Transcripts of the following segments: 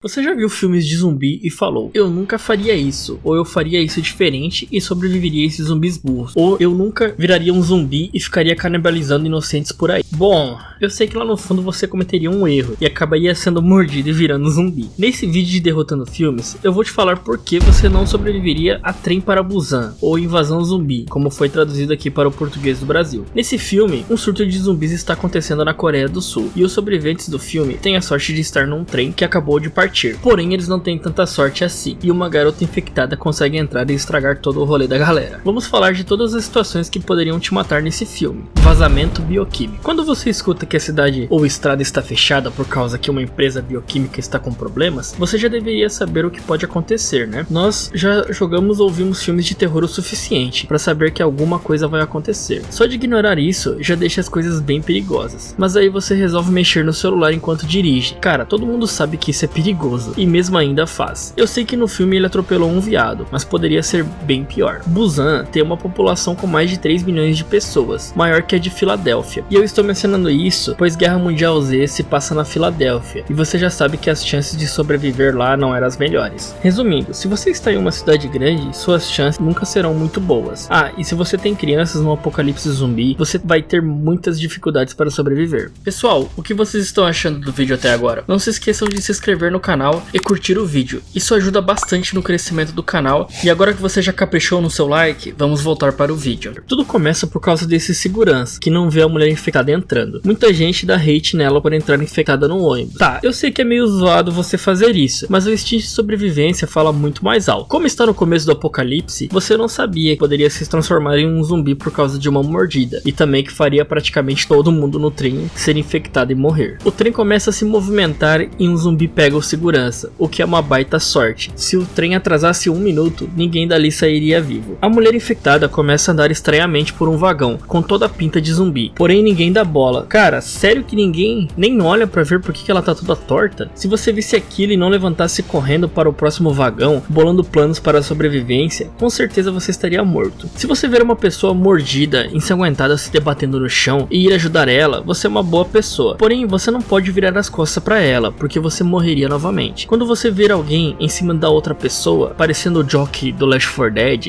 Você já viu filmes de zumbi e falou: eu nunca faria isso, ou eu faria isso diferente e sobreviveria a esses zumbis burros, ou eu nunca viraria um zumbi e ficaria canibalizando inocentes por aí. Bom, eu sei que lá no fundo você cometeria um erro e acabaria sendo mordido e virando um zumbi. Nesse vídeo de Derrotando Filmes, eu vou te falar por que você não sobreviveria a Trem para Busan, ou Invasão Zumbi, como foi traduzido aqui para o português do Brasil. Nesse filme, um surto de zumbis está acontecendo na Coreia do Sul, e os sobreviventes do filme têm a sorte de estar num trem que acabou de partir. Porém, eles não têm tanta sorte assim, e uma garota infectada consegue entrar e estragar todo o rolê da galera. Vamos falar de todas as situações que poderiam te matar nesse filme. Vazamento bioquímico. Quando você escuta que a cidade ou estrada está fechada por causa que uma empresa bioquímica está com problemas, você já deveria saber o que pode acontecer, né? Nós já jogamos ou vimos filmes de terror o suficiente para saber que alguma coisa vai acontecer. Só de ignorar isso já deixa as coisas bem perigosas. Mas aí você resolve mexer no celular enquanto dirige. Cara, todo mundo sabe que isso é perigoso e mesmo ainda faz. Eu sei que no filme ele atropelou um viado, mas poderia ser bem pior. Busan tem uma população com mais de 3 milhões de pessoas, maior que a de Filadélfia. E eu estou mencionando isso pois Guerra Mundial Z se passa na Filadélfia, e você já sabe que as chances de sobreviver lá não eram as melhores. Resumindo, se você está em uma cidade grande, suas chances nunca serão muito boas. Ah, e se você tem crianças no apocalipse zumbi, você vai ter muitas dificuldades para sobreviver. Pessoal, o que vocês estão achando do vídeo até agora? Não se esqueçam de se inscrever no canal e curtir o vídeo, isso ajuda bastante no crescimento do canal. E agora que você já caprichou no seu like, vamos voltar para o vídeo. Tudo começa por causa desse segurança, que não vê a mulher infectada entrando. Muita gente dá hate nela por entrar infectada no ônibus. Tá, eu sei que é meio zoado você fazer isso, mas o instinto de sobrevivência fala muito mais alto. Como está no começo do apocalipse, você não sabia que poderia se transformar em um zumbi por causa de uma mordida, e também que faria praticamente todo mundo no trem ser infectado e morrer. O trem começa a se movimentar e um zumbi pega o segurança, o que é uma baita sorte. Se o trem atrasasse 1 minuto, ninguém dali sairia vivo. A mulher infectada começa a andar estranhamente por um vagão, com toda a pinta de zumbi, porém ninguém dá bola. Cara, sério que ninguém nem olha pra ver por que ela tá toda torta? Se você visse aquilo e não levantasse correndo para o próximo vagão, bolando planos para a sobrevivência, com certeza você estaria morto. Se você ver uma pessoa mordida, ensanguentada se debatendo no chão e ir ajudar ela, você é uma boa pessoa. Porém, você não pode virar as costas pra ela, porque você morreria novamente. Quando você ver alguém em cima da outra pessoa, parecendo o Jockey do Left 4 Dead,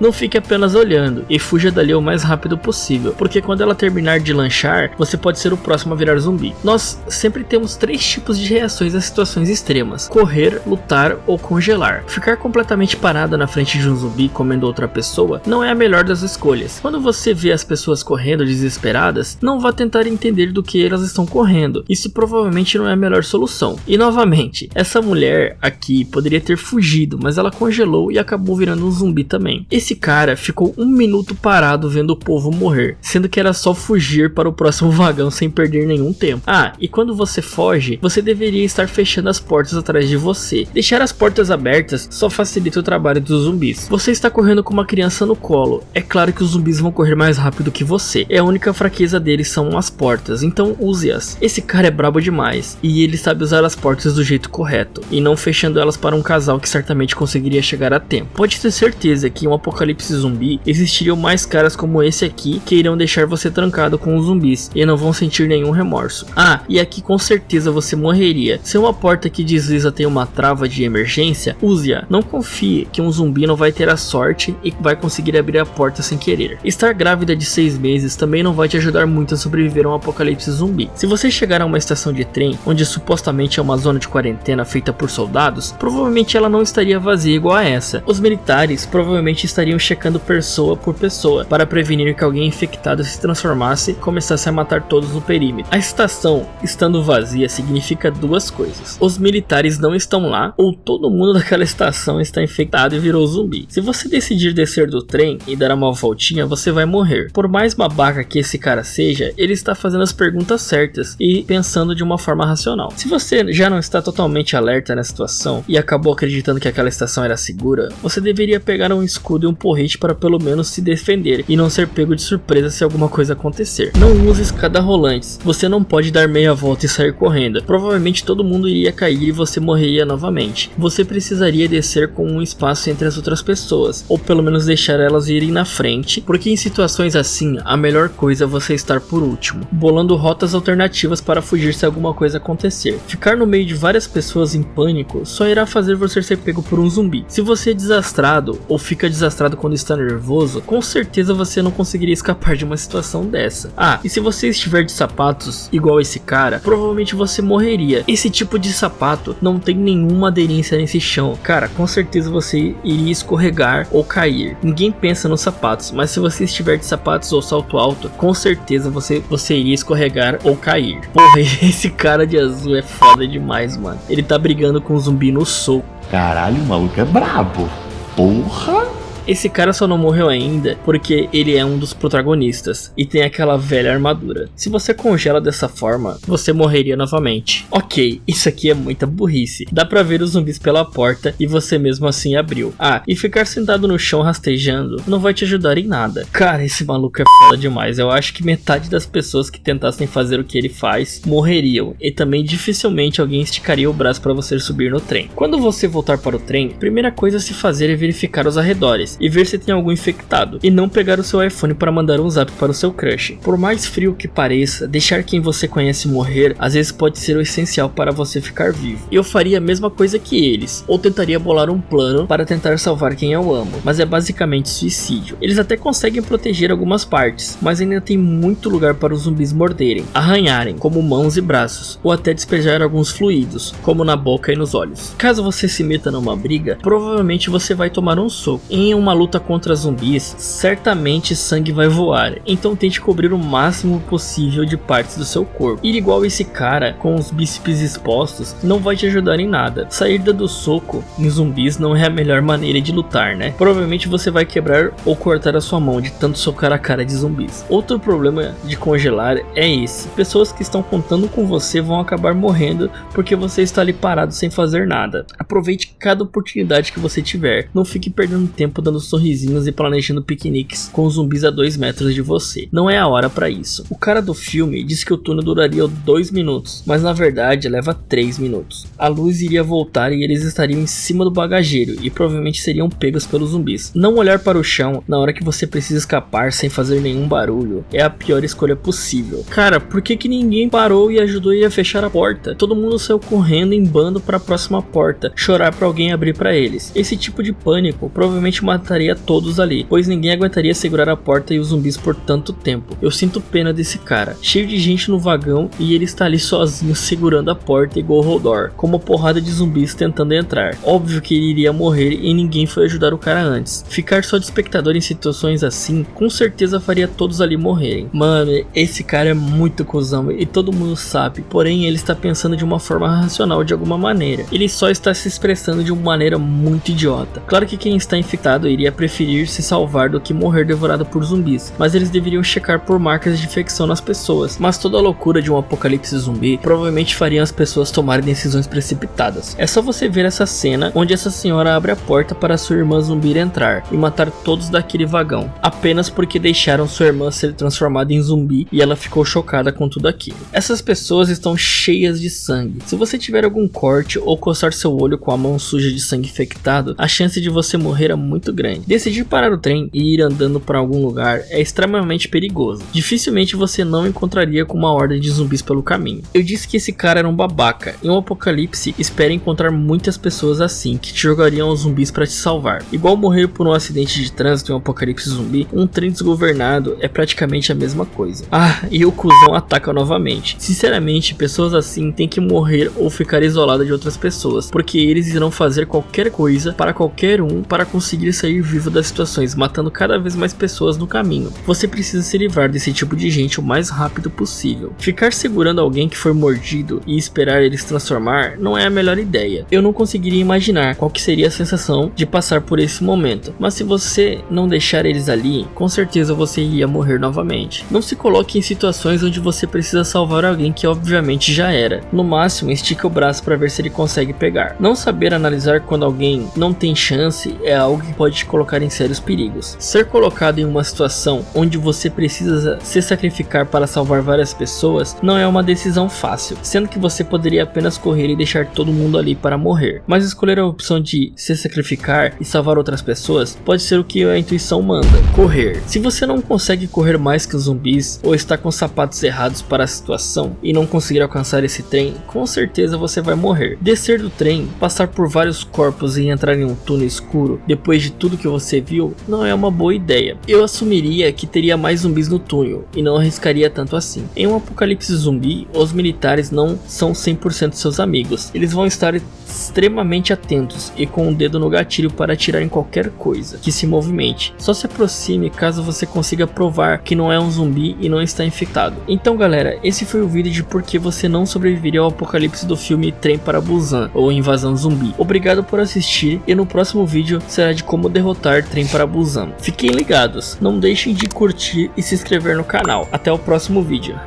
não fique apenas olhando e fuja dali o mais rápido possível, porque quando ela terminar de lanchar, você pode ser o próximo a virar zumbi. Nós sempre temos 3 tipos de reações a situações extremas: correr, lutar ou congelar. Ficar completamente parada na frente de um zumbi comendo outra pessoa não é a melhor das escolhas. Quando você vê as pessoas correndo desesperadas, não vá tentar entender do que elas estão correndo. Isso provavelmente não é a melhor solução. E novamente, essa mulher aqui poderia ter fugido, mas ela congelou e acabou virando um zumbi também. Esse cara ficou 1 minuto parado vendo o povo morrer, sendo que era só fugir para o próximo vagão sem perder nenhum tempo. Ah, e quando você foge, você deveria estar fechando as portas atrás de você. Deixar as portas abertas só facilita o trabalho dos zumbis. Você está correndo com uma criança no colo, é claro que os zumbis vão correr mais rápido que você. A única fraqueza deles são as portas, então use-as. Esse cara é brabo demais, e ele sabe usar as portas do jeito correto, e não fechando elas para um casal que certamente conseguiria chegar a tempo. Pode ter certeza que em um apocalipse zumbi existiriam mais caras como esse aqui que irão deixar você trancado com os zumbis e não vão sentir nenhum remorso. Ah, e aqui com certeza você morreria. Se uma porta que desliza tem uma trava de emergência, use-a. Não confie que um zumbi não vai ter a sorte e vai conseguir abrir a porta sem querer. Estar grávida de 6 meses também não vai te ajudar muito a sobreviver a um apocalipse zumbi. Se você chegar a uma estação de trem onde supostamente é uma zona de quarentena feita por soldados, provavelmente ela não estaria vazia igual a essa. Os militares provavelmente estariam checando pessoa por pessoa para prevenir que alguém infectado se transformasse e começasse a matar todos no perímetro. A estação estando vazia significa 2 coisas: os militares não estão lá, ou todo mundo daquela estação está infectado e virou zumbi. Se você decidir descer do trem e dar uma voltinha, você vai morrer. Por mais babaca que esse cara seja, ele está fazendo as perguntas certas e pensando de uma forma racional. Se você já não está totalmente alerta na situação e acabou acreditando que aquela estação era segura, você deveria pegar um escudo e um porrete para pelo menos se defender e não ser pego de surpresa se alguma coisa acontecer. Não use escada rolantes, você não pode dar meia volta e sair correndo, provavelmente todo mundo iria cair e você morreria novamente. Você precisaria descer com um espaço entre as outras pessoas, ou pelo menos deixar elas irem na frente, porque em situações assim, a melhor coisa é você estar por último, bolando rotas alternativas para fugir se alguma coisa acontecer. Ficar no meio de várias pessoas em pânico só irá fazer você ser pego por um zumbi. Se você é desastrado ou fica desastrado quando está nervoso, com certeza você não conseguiria escapar de uma situação dessa. Ah, e se você estiver de sapatos igual esse cara, provavelmente você morreria. Esse tipo de sapato não tem nenhuma aderência nesse chão. Cara, com certeza você iria escorregar ou cair. Ninguém pensa nos sapatos, mas se você estiver de sapatos ou salto alto, com certeza você iria escorregar ou cair. Porra, esse cara de azul é foda demais, mano. Ele tá brigando com o zumbi no soco. Caralho, o maluco é brabo. Porra! Esse cara só não morreu ainda porque ele é um dos protagonistas e tem aquela velha armadura. Se você congela dessa forma, você morreria novamente. Ok, isso aqui é muita burrice. Dá pra ver os zumbis pela porta e você mesmo assim abriu. Ah, e ficar sentado no chão rastejando não vai te ajudar em nada. Cara, esse maluco é foda demais. Eu acho que metade das pessoas que tentassem fazer o que ele faz morreriam. E também dificilmente alguém esticaria o braço pra você subir no trem. Quando você voltar para o trem, a primeira coisa a se fazer é verificar os arredores e ver se tem algum infectado, e não pegar o seu iPhone para mandar um zap para o seu crush. Por mais frio que pareça, deixar quem você conhece morrer às vezes pode ser o essencial para você ficar vivo. Eu faria a mesma coisa que eles, ou tentaria bolar um plano para tentar salvar quem eu amo, mas é basicamente suicídio. Eles até conseguem proteger algumas partes, mas ainda tem muito lugar para os zumbis morderem, arranharem, como mãos e braços, ou até despejar alguns fluidos, como na boca e nos olhos. Caso você se meta numa briga, provavelmente você vai tomar um soco. Em uma luta contra zumbis, certamente sangue vai voar, então tente cobrir o máximo possível de partes do seu corpo. Ir igual esse cara, com os bíceps expostos, não vai te ajudar em nada. Sair dando soco em zumbis não é a melhor maneira de lutar, né? Provavelmente você vai quebrar ou cortar a sua mão de tanto socar a cara de zumbis. Outro problema de congelar é esse: pessoas que estão contando com você vão acabar morrendo porque você está ali parado sem fazer nada. Aproveite cada oportunidade que você tiver, não fique perdendo tempo dando sorrisinhos e planejando piqueniques com zumbis a 2 metros de você. Não é a hora pra isso. O cara do filme disse que o túnel duraria 2 minutos, mas na verdade leva 3 minutos. A luz iria voltar e eles estariam em cima do bagageiro e provavelmente seriam pegos pelos zumbis. Não olhar para o chão na hora que você precisa escapar sem fazer nenhum barulho é a pior escolha possível. Cara, por que ninguém parou e ajudou ele a fechar a porta? Todo mundo saiu correndo em bando para a próxima porta, chorar para alguém abrir para eles. Esse tipo de pânico provavelmente mataria todos ali, pois ninguém aguentaria segurar a porta e os zumbis por tanto tempo. Eu sinto pena desse cara, cheio de gente no vagão e ele está ali sozinho segurando a porta igual Hodor, com uma porrada de zumbis tentando entrar. Óbvio que ele iria morrer e ninguém foi ajudar o cara antes. Ficar só de espectador em situações assim, com certeza faria todos ali morrerem. Mano, esse cara é muito cuzão e todo mundo sabe, porém ele está pensando de uma forma racional de alguma maneira. Ele só está se expressando de uma maneira muito idiota. Claro que quem está infectado iria preferir se salvar do que morrer devorado por zumbis, mas eles deveriam checar por marcas de infecção nas pessoas. Mas toda a loucura de um apocalipse zumbi provavelmente faria as pessoas tomarem decisões precipitadas. É só você ver essa cena onde essa senhora abre a porta para sua irmã zumbi entrar e matar todos daquele vagão, apenas porque deixaram sua irmã ser transformada em zumbi e ela ficou chocada com tudo aquilo. Essas pessoas estão cheias de sangue. Se você tiver algum corte ou coçar seu olho com a mão suja de sangue infectado, a chance de você morrer é muito grande. Decidir parar o trem e ir andando para algum lugar é extremamente perigoso. Dificilmente você não encontraria com uma horda de zumbis pelo caminho. Eu disse que esse cara era um babaca. Em um apocalipse, espere encontrar muitas pessoas assim, que te jogariam os zumbis para te salvar. Igual morrer por um acidente de trânsito em um apocalipse zumbi, um trem desgovernado é praticamente a mesma coisa. Ah, e o cuzão ataca novamente. Sinceramente, pessoas assim têm que morrer ou ficar isoladas de outras pessoas, porque eles irão fazer qualquer coisa para qualquer um para conseguir sair vivo das situações, matando cada vez mais pessoas no caminho. Você precisa se livrar desse tipo de gente o mais rápido possível. Ficar segurando alguém que foi mordido e esperar ele se transformar não é a melhor ideia. Eu não conseguiria imaginar qual que seria a sensação de passar por esse momento, mas se você não deixar eles ali, com certeza você iria morrer novamente. Não se coloque em situações onde você precisa salvar alguém que obviamente já era. No máximo, estique o braço para ver se ele consegue pegar. Não saber analisar quando alguém não tem chance é algo que pode te colocar em sérios perigos. Ser colocado em uma situação onde você precisa se sacrificar para salvar várias pessoas não é uma decisão fácil, sendo que você poderia apenas correr e deixar todo mundo ali para morrer. Mas escolher a opção de se sacrificar e salvar outras pessoas pode ser o que a intuição manda: correr. Se você não consegue correr mais que os zumbis, ou está com sapatos errados para a situação e não conseguir alcançar esse trem, com certeza você vai morrer. Descer do trem, passar por vários corpos e entrar em um túnel escuro depois de tudo que você viu não é uma boa ideia. Eu assumiria que teria mais zumbis no túnel e não arriscaria tanto assim. Em um apocalipse zumbi, os militares não são 100% seus amigos. Eles vão estar extremamente atentos e com o dedo no gatilho para atirar em qualquer coisa que se movimente. Só se aproxime caso você consiga provar que não é um zumbi e não está infectado. Então galera, esse foi o vídeo de por que você não sobreviveria ao apocalipse do filme Trem para Busan ou Invasão Zumbi. Obrigado por assistir e no próximo vídeo será de como derrotar Trem para Busan. Fiquem ligados, não deixem de curtir e se inscrever no canal. Até o próximo vídeo.